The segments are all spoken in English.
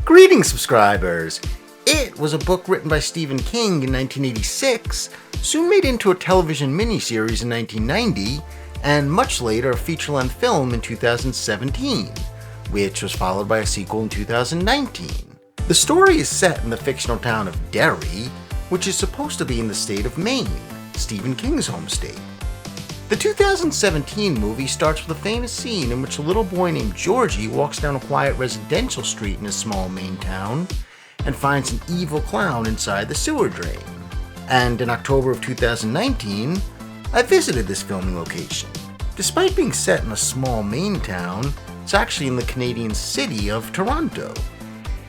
Greetings, subscribers! It was a book written by Stephen King in 1986, soon made into a television miniseries in 1990, and much later a feature-length film in 2017, which was followed by a sequel in 2019. The story is set in the fictional town of Derry, which is supposed to be in the state of Maine, Stephen King's home state. The 2017 movie starts with a famous scene in which a little boy named Georgie walks down a quiet residential street in a small Maine town and finds an evil clown inside the sewer drain. And in October of 2019, I visited this filming location. Despite being set in a small Maine town, it's actually in the Canadian city of Toronto.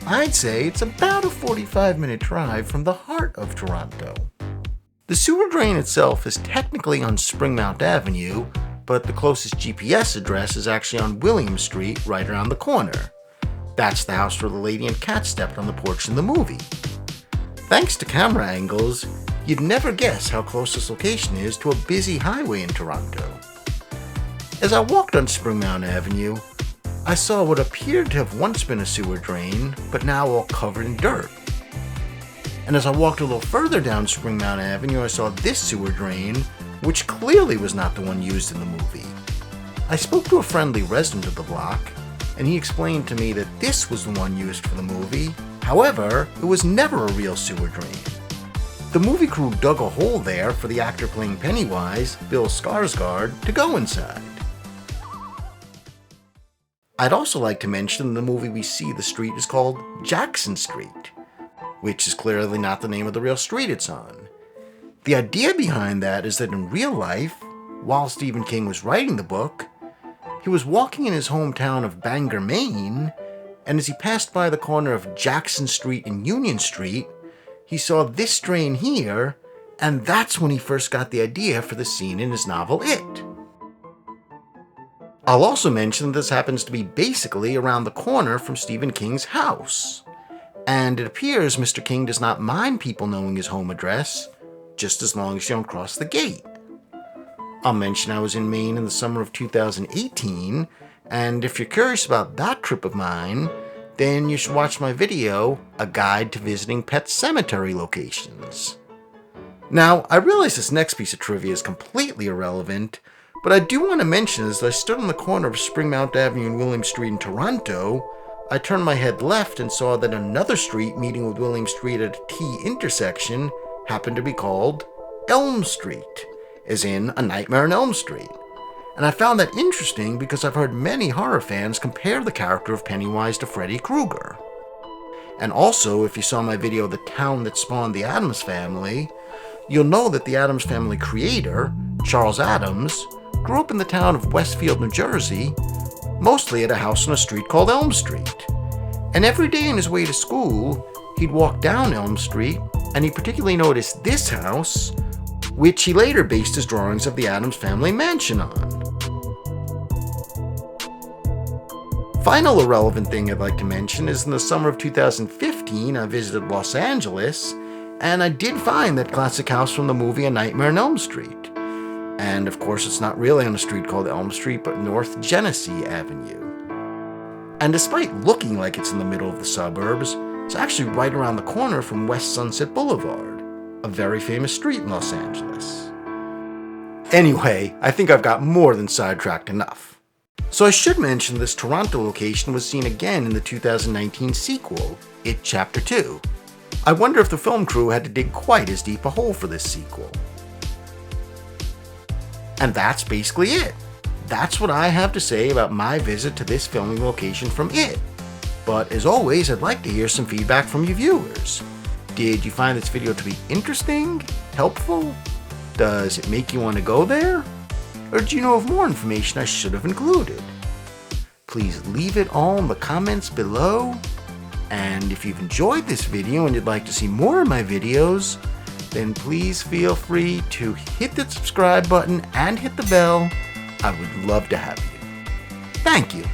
I'd say it's about a 45-minute drive from the heart of Toronto. The sewer drain itself is technically on Springmount Avenue, but the closest GPS address is actually on William Street, right around the corner. That's the house where the lady and cat stepped on the porch in the movie. Thanks to camera angles, you'd never guess how close this location is to a busy highway in Toronto. As I walked on Springmount Avenue, I saw what appeared to have once been a sewer drain, but now all covered in dirt. And as I walked a little further down Springmount Avenue, I saw this sewer drain, which clearly was not the one used in the movie. I spoke to a friendly resident of the block, and he explained to me that this was the one used for the movie. However, it was never a real sewer drain. The movie crew dug a hole there for the actor playing Pennywise, Bill Skarsgård, to go inside. I'd also like to mention in the movie we see the street is called Jackson Street, which is clearly not the name of the real street it's on. The idea behind that is that in real life, while Stephen King was writing the book, he was walking in his hometown of Bangor, Maine, and as he passed by the corner of Jackson Street and Union Street, he saw this drain here, and that's when he first got the idea for the scene in his novel It. I'll also mention that this happens to be basically around the corner from Stephen King's house. And it appears Mr. King does not mind people knowing his home address, just as long as you don't cross the gate. I'll mention I was in Maine in the summer of 2018, and if you're curious about that trip of mine, then you should watch my video, A Guide to Visiting Pet Cemetery Locations. Now, I realize this next piece of trivia is completely irrelevant, but I do want to mention as I stood on the corner of Springmount Avenue and William Street in Toronto, I turned my head left and saw that another street meeting with William Street at a T intersection happened to be called Elm Street, as in A Nightmare on Elm Street. And I found that interesting because I've heard many horror fans compare the character of Pennywise to Freddy Krueger. And also, if you saw my video The Town That Spawned the Addams Family, you'll know that the Addams Family creator, Charles Addams, grew up in the town of Westfield, New Jersey, mostly at a house on a street called Elm Street. And every day on his way to school, he'd walk down Elm Street, and he particularly noticed this house, which he later based his drawings of the Addams Family mansion on. Final irrelevant thing I'd like to mention is in the summer of 2015, I visited Los Angeles, and I did find that classic house from the movie A Nightmare on Elm Street. And of course, it's not really on a street called Elm Street, but North Genesee Avenue. And despite looking like it's in the middle of the suburbs, it's actually right around the corner from West Sunset Boulevard, a very famous street in Los Angeles. Anyway, I think I've got more than sidetracked enough. So I should mention this Toronto location was seen again in the 2019 sequel, It Chapter 2. I wonder if the film crew had to dig quite as deep a hole for this sequel. And that's basically it. That's what I have to say about my visit to this filming location from It. But as always, I'd like to hear some feedback from you viewers. Did you find this video to be interesting? Helpful? Does it make you want to go there? Or do you know of more information I should have included? Please leave it all in the comments below. And if you've enjoyed this video and you'd like to see more of my videos, then please feel free to hit that subscribe button and hit the bell. I would love to have you. Thank you.